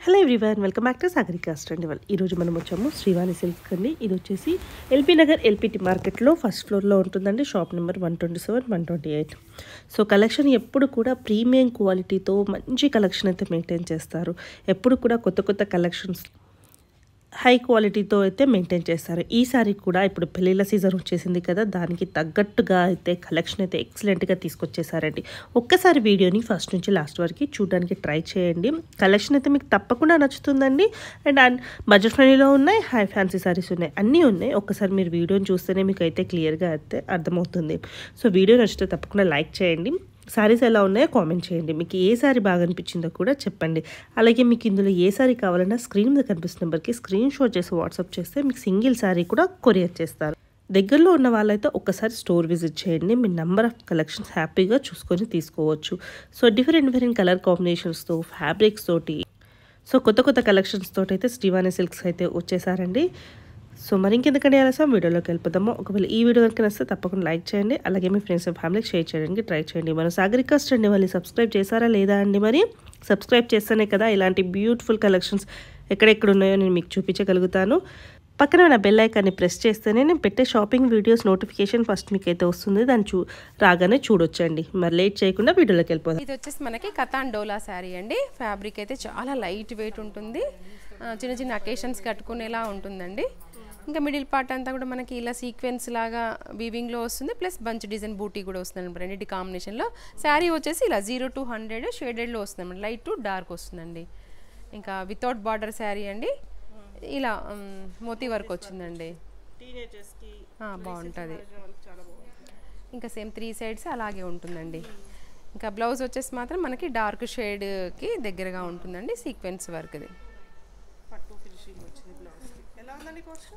Hello everyone, welcome back to Sagarika స్టాండివల్. ఈరోజు మనం వచ్చాము శ్రీవాణి సిల్క్ అండి. ఇది వచ్చేసి ఎల్బీ నగర్ ఎల్పిటి మార్కెట్లో ఫస్ట్ ఫ్లోర్లో ఉంటుందండి. Shop number 127, 128. సో కలెక్షన్ ఎప్పుడు కూడా ప్రీమియం క్వాలిటీతో మంచి కలెక్షన్ అయితే మెయింటైన్ చేస్తారు. ఎప్పుడు కూడా కొత్త కొత్త కలెక్షన్స్ హై క్వాలిటీతో అయితే మెయింటైన్ చేస్తారు. ఈసారి కూడా ఇప్పుడు పెళ్ళిళ్ళ సీజన్ వచ్చేసింది కదా, దానికి తగ్గట్టుగా అయితే కలెక్షన్ అయితే ఎక్సలెంట్గా తీసుకొచ్చేసారండి. ఒక్కసారి వీడియోని ఫస్ట్ నుంచి లాస్ట్ వరకు చూడడానికి ట్రై చేయండి. కలెక్షన్ అయితే మీకు తప్పకుండా నచ్చుతుందండి. అండ్ బడ్జెట్ ఫ్రెండ్లీలో ఉన్నాయి, హై ఫ్యాన్సీ సారీస్ ఉన్నాయి, అన్నీ ఉన్నాయి. ఒక్కసారి మీరు వీడియోని చూస్తేనే మీకు అయితే క్లియర్గా అయితే అర్థమవుతుంది. సో వీడియో నచ్చితే తప్పకుండా లైక్ చేయండి. శారీస్ ఎలా ఉన్నాయో కామెంట్ చేయండి. మీకు ఏ శారీ బాగా అనిపించిందో కూడా చెప్పండి. అలాగే మీకు ఇందులో ఏ శారీ కావాలన్నా స్క్రీన్ మీద కనిపిస్తున్న నెంబర్కి స్క్రీన్ షాట్ చేసి వాట్సాప్ చేస్తే మీకు సింగిల్ శారీ కూడా కొరియర్ చేస్తారు. దగ్గరలో ఉన్న వాళ్ళైతే ఒక్కసారి స్టోర్ విజిట్ చేయండి. మీ నెంబర్ ఆఫ్ కలెక్షన్స్ హ్యాపీగా చూసుకొని తీసుకోవచ్చు. సో డిఫరెంట్ కలర్ కాంబినేషన్స్తో, ఫ్యాబ్రిక్స్ తోటి, సో కొత్త కొత్త కలెక్షన్స్ తోటి అయితే శ్రీవాణి సిల్క్స్ అయితే వచ్చేసారండి. సో మరి ఇంకెందుకంటే ఆలస్యం వీడియోలోకి వెళ్ళిపోదాము. ఒకవేళ ఈ వీడియో కనుక నచ్చితే తప్పకుండా లైక్ చేయండి. అలాగే మీ ఫ్రెండ్స్ అండ్ ఫ్యామిలీకి షేర్ చేయడానికి ట్రై చేయండి. మన సాగరికా స్టాండివల్ని సబ్స్క్రైబ్ చేశారా లేదా అండి? మరి సబ్స్క్రైబ్ చేస్తేనే కదా ఇలాంటి బ్యూటిఫుల్ కలెక్షన్స్ ఎక్కడెక్కడ ఉన్నాయో నేను మీకు చూపించగలుగుతాను. పక్కన నా బెల్ ఐకాన్ని ప్రెస్ చేస్తేనే నేను పెట్టే షాపింగ్ వీడియోస్ నోటిఫికేషన్ ఫస్ట్ మీకు అయితే వస్తుంది. దాన్ని రాగానే చూడొచ్చండి. మరి లేట్ చేయకుండా వీడియోలోకి వెళ్ళిపోదాం. ఇది వచ్చేసి మనకి కతాన్ డోలా శారీ అండి. ఫ్యాబ్రిక్ అయితే చాలా లైట్ వెయిట్ ఉంటుంది. చిన్న చిన్న అకేషన్స్ కట్టుకునేలా ఉంటుందండి. ఇంకా మిడిల్ పార్ట్ అంతా కూడా మనకి ఇలా సీక్వెన్స్ లాగా వీవింగ్లో వస్తుంది. ప్లస్ బంచ్ డిజైన్ బూటీ కూడా వస్తుంది రెండింటి కాంబినేషన్లో. శారీ వచ్చేసి ఇలా 0 to 100 షేడెడ్లో వస్తుంది, లైట్ టు డార్క్ వస్తుందండి. ఇంకా వితౌట్ బార్డర్ శారీ అండి. ఇలా మోతీ వర్క్ వచ్చిందండి, బాగుంటుంది. ఇంకా సేమ్ 3 sides అలాగే ఉంటుందండి. ఇంకా బ్లౌజ్ వచ్చేసి మాత్రం మనకి డార్క్ షేడ్కి దగ్గరగా ఉంటుందండి. సీక్వెన్స్ వర్క్ది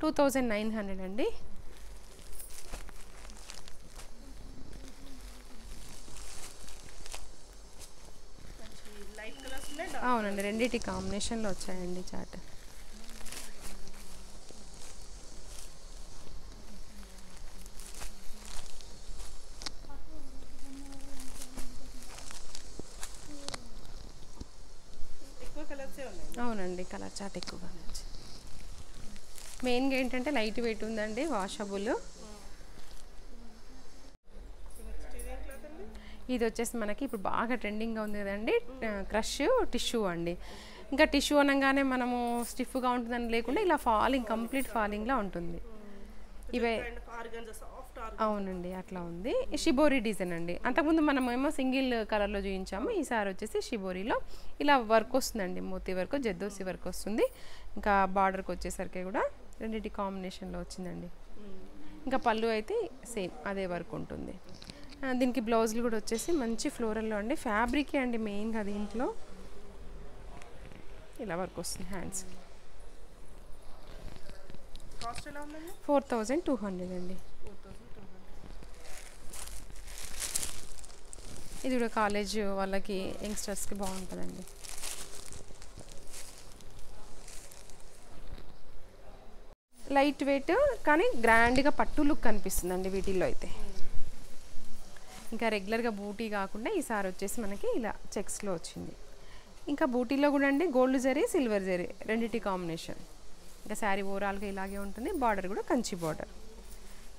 2900 అండి. అవునండి, రెండింటి కాంబినేషన్లో వచ్చాయండి చాట్. అవునండి, కలర్ చాట్ ఎక్కువగా నచ్చింది. మెయిన్గా ఏంటంటే లైట్ వెయిట్ ఉందండి, వాషబుల్. ఇది వచ్చేసి మనకి ఇప్పుడు బాగా ట్రెండింగ్గా ఉంది కదండి, క్రష్ టిష్యూ అండి. ఇంకా టిష్యూ అనగానే మనము స్టిఫ్గా ఉంటుందని లేకుండా ఇలా ఫాలింగ్, కంప్లీట్ ఫాలింగ్లా ఉంటుంది. ఇవే అవునండి, అట్లా ఉంది. షిబోరి డిజైన్ అండి. అంతకుముందు మనం ఏమో సింగిల్ కలర్లో చూపించాము. ఈసారి వచ్చేసి షిబోరిలో ఇలా వర్క్ వస్తుందండి, మోతీ వర్క్, జద్దోసి వర్క్ వస్తుంది. ఇంకా బార్డర్కి వచ్చేసరికి కూడా రెండింటి కాంబినేషన్లో వచ్చిందండి. ఇంకా పళ్ళు అయితే సేమ్ అదే వర్క్ ఉంటుంది. దీనికి బ్లౌజులు కూడా వచ్చేసి మంచి ఫ్లోరల్లో అండి. ఫ్యాబ్రికే అండి మెయిన్గా దీంట్లో ఇలా వర్క్ వస్తుంది. హ్యాండ్స్కి 4200 అండి. ఇది కూడా కాలేజ్ వాళ్ళకి, యంగ్స్టర్స్కి బాగుంటుందండి. లైట్ వెయిట్ కానీ గ్రాండ్గా పట్టు లుక్ కనిపిస్తుందండి వీటిల్లో అయితే. ఇంకా రెగ్యులర్గా బూటీ కాకుండా ఈసారి వచ్చేసి మనకి ఇలా చెక్స్లో వచ్చింది. ఇంకా బూటీలో కూడా అండి గోల్డ్ జరీ, సిల్వర్ జరీ రెండింటి కాంబినేషన్. ఇంకా శారీ ఓవరాల్గా ఇలాగే ఉంటుంది. బార్డర్ కూడా కంచి బార్డర్,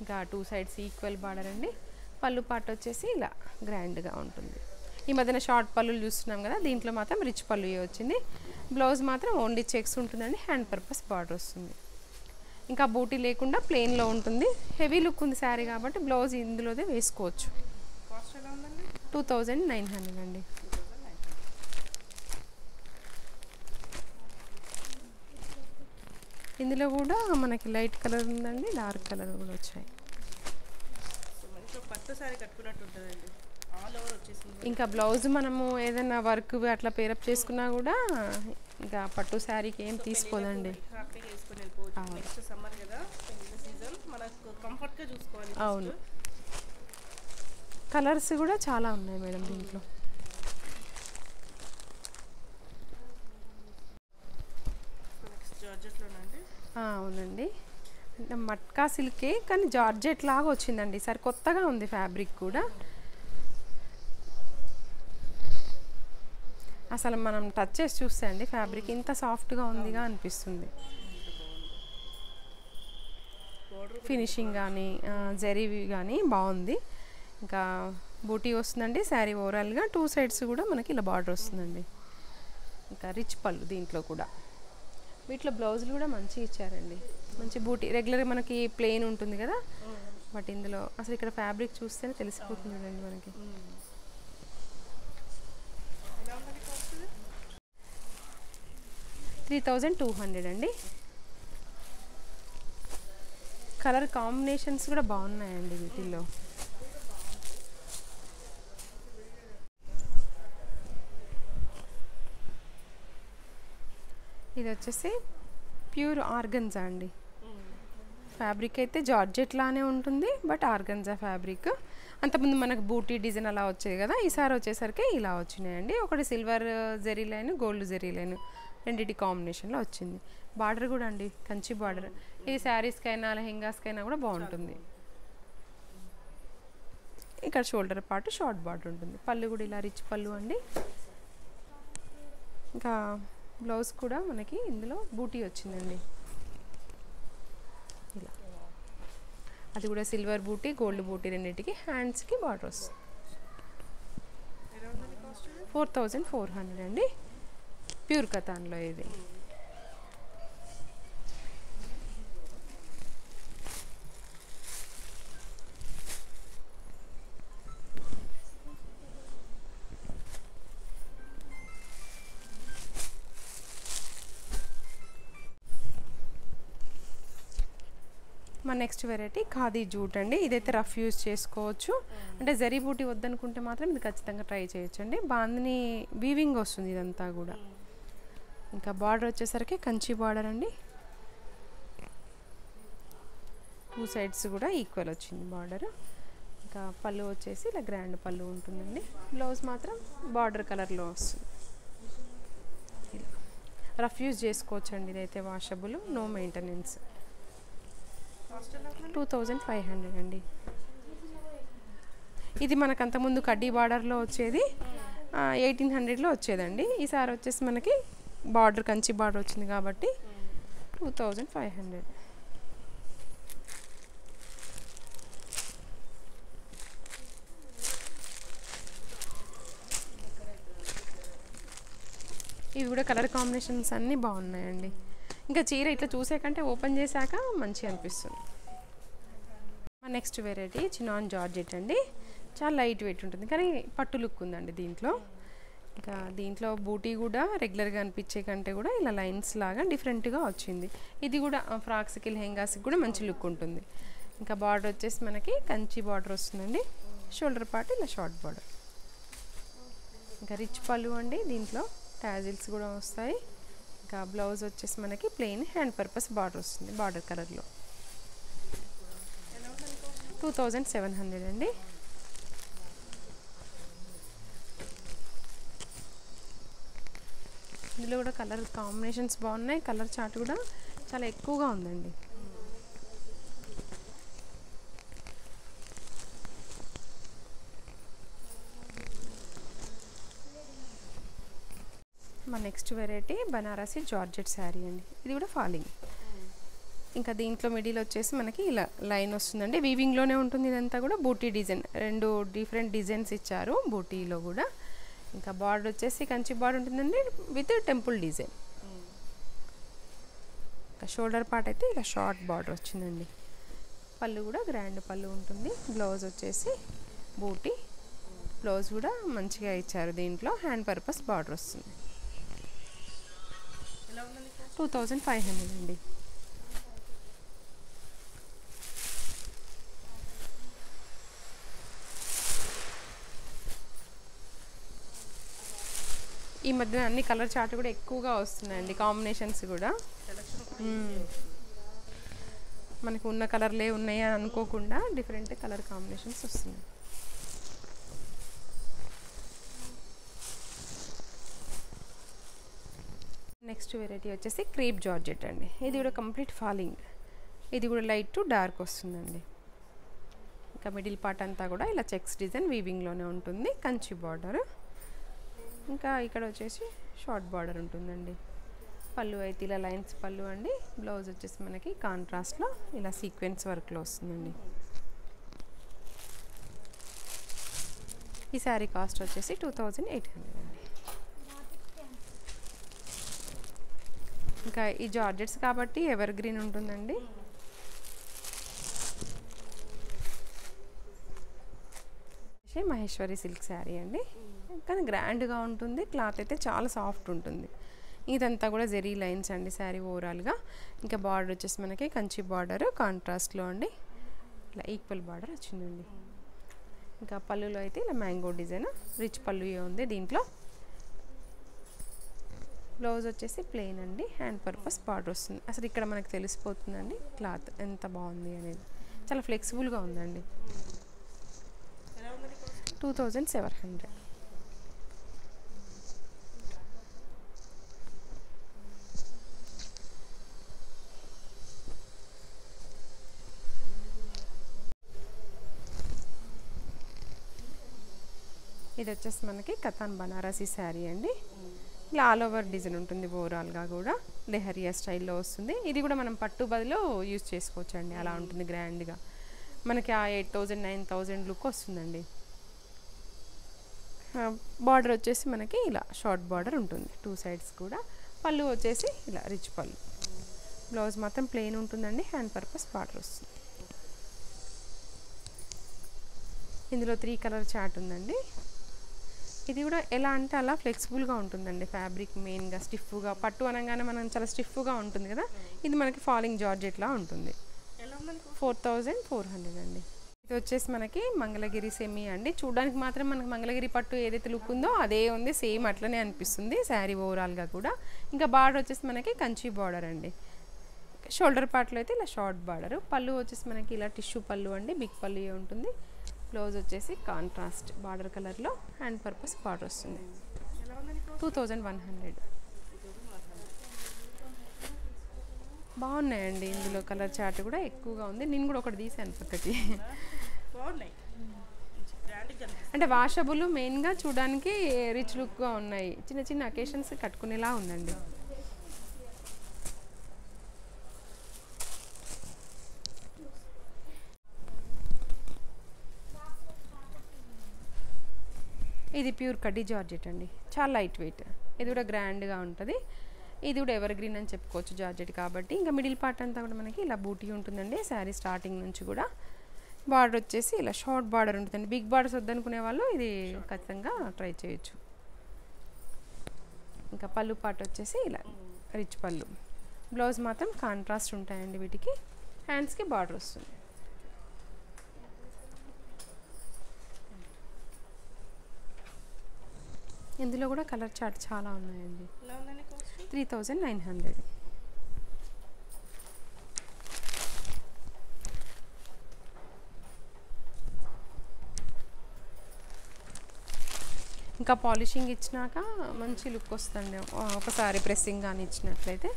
ఇంకా 2 sides ఈక్వల్ బార్డర్ అండి. పళ్ళు పార్ట్ వచ్చేసి ఇలా గ్రాండ్గా ఉంటుంది. ఈ మధ్యన షార్ట్ పళ్ళులు చూస్తున్నాం కదా, దీంట్లో మాత్రం రిచ్ పళ్ళు వచ్చింది. బ్లౌజ్ మాత్రం ఓన్లీ చెక్స్ ఉంటుందండి, హ్యాండ్ పర్పస్ బార్డర్ వస్తుంది. ఇంకా బూటీ లేకుండా ప్లెయిన్లో ఉంటుంది. హెవీ లుక్ ఉంది శారీ కాబట్టి బ్లౌజ్ ఇందులోదే వేసుకోవచ్చు. 2900 అండి. ఇందులో కూడా మనకి లైట్ కలర్ ఉందండి, డార్క్ కలర్ కూడా వచ్చాయి. ఇంకా బ్లౌజ్ మనము ఏదైనా వర్క్ అట్లా పేరప్ చేసుకున్నా కూడా ఇంకా పట్టు శారీకి ఏం తీసుకోదండి. అవును, కలర్స్ కూడా చాలా ఉన్నాయి మేడం దీంట్లో. అవునండి, మట్కా సిల్కే కానీ జార్జెట్ లాగా వచ్చిందండి. ఈసారి కొత్తగా ఉంది ఫ్యాబ్రిక్ కూడా. అసలు మనం టచ్ చేసి చూస్తే అండి ఫ్యాబ్రిక్ ఇంత సాఫ్ట్గా ఉందిగా అనిపిస్తుంది. ఫినిషింగ్ కానీ జరీవి కానీ బాగుంది. ఇంకా బూటీ వస్తుందండి. శారీ ఓవరాల్గా 2 సైడ్స్ కూడా మనకి ఇలా బార్డర్ వస్తుందండి. ఇంకా రిచ్ పళ్ళు దీంట్లో కూడా. వీటిలో బ్లౌజులు కూడా మంచిగా ఇచ్చారండి. మంచి బూటీ రెగ్యులర్గా మనకి ప్లెయిన్ ఉంటుంది కదా, బట్ ఇందులో అసలు ఇక్కడ ఫ్యాబ్రిక్ చూస్తేనే తెలిసిపోతుంది చూడండి మనకి. $3,200 అండి. కలర్ కాంబినేషన్స్ కూడా బాగున్నాయండి వీటిల్లో. ఇది వచ్చేసి ప్యూర్ ఆర్గన్జా అండి. ఫ్యాబ్రిక్ అయితే జార్జెట్ లానే ఉంటుంది, బట్ ఆర్గన్జా ఫ్యాబ్రిక్. అంతకుముందు మనకు బూటీ డిజైన్ అలా వచ్చేది కదా, ఈసారి వచ్చేసరికి ఇలా వచ్చినాయండి. ఒకటి silver zari line, gold zari line రెండింటి కాంబినేషన్లో వచ్చింది. బార్డర్ కూడా అండి కంచి బార్డర్. ఇది శారీస్కైనా లెహెంగాస్కైనా కూడా బాగుంటుంది. ఇక్కడ షోల్డర్ పార్ట్ షార్ట్ బార్డర్ ఉంటుంది. పళ్ళు కూడా ఇలా రిచ్ పళ్ళు అండి. ఇంకా బ్లౌజ్ కూడా మనకి ఇందులో బూటీ వచ్చిందండి. ఇలా అది కూడా సిల్వర్ బూటీ, గోల్డ్ బూటీ రెండింటికి. హ్యాండ్స్కి బార్డర్ వస్తుంది. 4,400 అండి. ప్యూర్ కథాన్లో ఇది. మా నెక్స్ట్ వెరైటీ ఖాదీ జూట్ అండి. ఇదైతే రఫ్ యూజ్ చేసుకోవచ్చు. అంటే జరీ బూటీ వద్దనుకుంటే మాత్రం ఇది ఖచ్చితంగా ట్రై చేయొచ్చు అండి. బాందిని వీవింగ్ వస్తుంది ఇదంతా కూడా. ఇంకా బార్డర్ వచ్చేసరికి కంచి బార్డర్ అండి. 2 సైడ్స్ కూడా ఈక్వల్ వచ్చింది బార్డర్. ఇంకా పళ్ళు వచ్చేసి ఇలా గ్రాండ్ పళ్ళు ఉంటుందండి. బ్లౌజ్ మాత్రం బార్డర్ కలర్లో వస్తుంది. రఫ్ యూజ్ చేసుకోవచ్చు అండి. ఇదైతే వాషబుల్, నో మెయింటెనెన్స్. 2,500 అండి. ఇది మనకు అంతకుముందు కడ్డీ బార్డర్లో వచ్చేది 1,800లో వచ్చేదండి. ఈసారి వచ్చేసి మనకి బార్డర్ కంచి బార్డర్ వచ్చింది కాబట్టి 2,500. ఇవి కూడా కలర్ కాంబినేషన్స్ అన్నీ బాగున్నాయండి. ఇంకా చీర ఇట్లా చూసే కంటే ఓపెన్ చేశాక మంచిగా అనిపిస్తుంది. నెక్స్ట్ వెరైటీ చినాన్ జార్జెట్ అండి. చాలా లైట్ వెయిట్ ఉంటుంది కానీ పట్టు లుక్ ఉందండి దీంట్లో. ఇంకా దీంట్లో బూటీ కూడా రెగ్యులర్గా అనిపించే కంటే కూడా ఇలా లైన్స్ లాగా డిఫరెంట్గా వచ్చింది. ఇది కూడా ఫ్రాక్స్కి లెహెంగాస్కి కూడా మంచి లుక్ ఉంటుంది. ఇంకా బార్డర్ వచ్చేసి మనకి కంచి బార్డర్ వస్తుందండి. షోల్డర్ పార్ట్ ఇలా షార్ట్ బార్డర్. ఇంకా రిచ్ పళ్ళు అండి. దీంట్లో టాజిల్స్ కూడా వస్తాయి. ఇంకా బ్లౌజ్ వచ్చేసి మనకి ప్లెయిన్ హ్యాండ్ పర్పస్ బార్డర్ వస్తుంది బార్డర్ కలర్లో. 2,700 అండి. ఇందులో కూడా కలర్ కాంబినేషన్స్ బాగున్నాయి. కలర్ చార్ట్ కూడా చాలా ఎక్కువగా ఉందండి. మా next variety Banarasi georgette sari అండి. ఇది కూడా ఫాలింగ్. ఇంకా దీంట్లో మిడిల్ వచ్చేసి మనకి ఇలా లైన్ వస్తుందండి. వీవింగ్లోనే ఉంటుంది ఇదంతా కూడా. బూటీ డిజైన్ 2 డిఫరెంట్ డిజైన్స్ ఇచ్చారు బూటీలో కూడా. ఇంకా బార్డర్ వచ్చేసి కంచి బార్డర్ ఉంటుందండి విత్ టెంపుల్ డిజైన్. ఇంకా షోల్డర్ పార్ట్ అయితే ఇలా షార్ట్ బార్డర్ వచ్చిందండి. పళ్ళు కూడా గ్రాండ్ పళ్ళు ఉంటుంది. బ్లౌజ్ వచ్చేసి బూటీ. బ్లౌజ్ కూడా మంచిగా ఇచ్చారు. దీంట్లో హ్యాండ్ పర్పస్ బార్డర్ వస్తుంది. 2,500 అండి. ఈ మధ్యన అన్ని కలర్ చార్ట్ కూడా ఎక్కువగా వస్తున్నాయండి. కాంబినేషన్స్ కూడా మనకు ఉన్న కలర్లే ఉన్నాయా అనుకోకుండా డిఫరెంట్ కలర్ కాంబినేషన్స్ వస్తున్నాయి. నెక్స్ట్ వెరైటీ వచ్చేసి క్రీప్ జార్జెట్ అండి. ఇది కూడా కంప్లీట్ ఫాలింగ్. ఇది కూడా లైట్ టు డార్క్ వస్తుందండి. ఇంకా మిడిల్ పార్ట్ అంతా కూడా ఇలా చెక్స్ డిజైన్ వీవింగ్లోనే ఉంటుంది. కంచి బార్డర్. ఇంకా ఇక్కడ వచ్చేసి షార్ట్ బార్డర్ ఉంటుందండి. పళ్ళు అయితే ఇలా లైన్స్ పళ్ళు అండి. బ్లౌజ్ వచ్చేసి మనకి కాంట్రాస్ట్లో ఇలా సీక్వెన్స్ వర్క్లో వస్తుందండి. ఈ శారీ కాస్ట్ వచ్చేసి 2800 అండి. ఇంకా ఈ జార్జెట్స్ కాబట్టి ఎవర్ గ్రీన్ ఉంటుందండి. మహేశ్వరి సిల్క్ శారీ అండి. కానీ గ్రాండ్గా ఉంటుంది. క్లాత్ అయితే చాలా సాఫ్ట్ ఉంటుంది. ఇదంతా కూడా జెరీ లైన్స్ అండి శారీ ఓవరాల్గా. ఇంకా బార్డర్ వచ్చేసి మనకి కంచి బార్డర్ కాంట్రాస్ట్లో అండి. ఇలా ఈక్వల్ బార్డర్ వచ్చిందండి. ఇంకా పళ్ళులో అయితే ఇలా మ్యాంగో డిజైన్ రిచ్ పళ్ళు ఉంది దీంట్లో. బ్లౌజ్ వచ్చేసి ప్లెయిన్ అండి. హ్యాండ్ పర్పస్ బార్డర్ వస్తుంది. అసలు ఇక్కడ మనకు తెలిసిపోతుందండి క్లాత్ ఎంత బాగుంది అనేది. చాలా ఫ్లెక్సిబుల్గా ఉందండి. 2700. ఇది వచ్చేసి మనకి కతాన్ బనారసీ శారీ అండి. ఇలా ఆల్ ఓవర్ డిజైన్ ఉంటుంది. ఓవరాల్గా కూడా లెహరియా స్టైల్లో వస్తుంది. ఇది కూడా మనం పట్టు బదులు యూజ్ చేసుకోవచ్చు అండి. అలా ఉంటుంది గ్రాండ్గా. మనకి ఆ 8000 9000 లుక్ వస్తుందండి. బార్డర్ వచ్చేసి మనకి ఇలా షార్ట్ బార్డర్ ఉంటుంది 2 సైడ్స్ కూడా. పళ్ళు వచ్చేసి ఇలా రిచ్ పళ్ళు. బ్లౌజ్ మాత్రం ప్లెయిన్ ఉంటుందండి. హ్యాండ్ పర్పస్ బార్డర్ వస్తుంది. ఇందులో 3 కలర్ చార్ట్ ఉందండి. ఇది కూడా ఎలా అంటే అలా ఫ్లెక్సిబుల్గా ఉంటుందండి. ఫ్యాబ్రిక్ మెయిన్గా స్టిఫ్గా, పట్టు అనగానే మనం చాలా స్టిఫ్గా ఉంటుంది కదా, ఇది మనకి ఫాలింగ్ జార్జెట్లా ఉంటుంది. 4400 అండి. ఇది వచ్చేసి మనకి మంగళగిరి సెమీ అండి. చూడడానికి మాత్రం మనకి మంగళగిరి పట్టు ఏదైతే లుక్ ఉందో అదే ఉంది. సేమ్ అట్లనే అనిపిస్తుంది శారీ ఓవరాల్గా కూడా. ఇంకా బార్డర్ వచ్చేసి మనకి కంచి బార్డర్ అండి. షోల్డర్ పార్ట్లో అయితే ఇలా షార్ట్ బార్డర్. పళ్ళు వచ్చేసి మనకి ఇలా టిష్యూ పళ్ళు అండి. బిగ్ పళ్ళు ఉంటుంది. బ్లౌజ్ వచ్చేసి కాంట్రాస్ట్ బార్డర్ కలర్లో హ్యాండ్ పర్పస్ బార్డర్ వస్తుంది. 2100. బాగున్నాయండి. ఇందులో కలర్ చార్ట్ కూడా ఎక్కువగా ఉంది. నేను కూడా ఒకటి తీసాను పక్కకి. అంటే వాషబుల్ మెయిన్గా చూడడానికి రిచ్ లుక్గా ఉన్నాయి. చిన్న చిన్న అకేషన్స్ కట్టుకునేలా ఉందండి. ఇది ప్యూర్ కడ్డీ జార్జెట్ అండి. చాలా లైట్ వెయిట్. ఇది కూడా గ్రాండ్గా ఉంటుంది. ఇది కూడా ఎవర్ గ్రీన్ అని చెప్పుకోవచ్చు జార్జెట్ కాబట్టి. ఇంకా మిడిల్ పార్ట్ అంతా కూడా మనకి ఇలా బూటీ ఉంటుందండి. శారీ స్టార్టింగ్ నుంచి కూడా బార్డర్ వచ్చేసి ఇలా షార్ట్ బార్డర్ ఉంటుందండి. బిగ్ బార్డర్స్ వద్దనుకునే వాళ్ళు ఇది ఖచ్చితంగా ట్రై చేయొచ్చు. ఇంకా పళ్ళు పార్ట్ వచ్చేసి ఇలా రిచ్ పళ్ళు. బ్లౌజ్ మాత్రం కాంట్రాస్ట్ ఉంటాయండి వీటికి. హ్యాండ్స్కి బార్డర్ వస్తుంది. ఇందులో కూడా కలర్ చార్ట్ చాలా ఉన్నాయండి. 3900. ఇంకా పాలిషింగ్ ఇచ్చినాక మంచి లుక్ వస్తుంది. ఒకసారి ప్రెస్సింగ్ కానీ ఇచ్చినట్లయితే.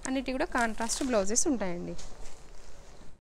అన్నిటి కూడా కాంట్రాస్ట్ బ్లౌజెస్ ఉంటాయండి.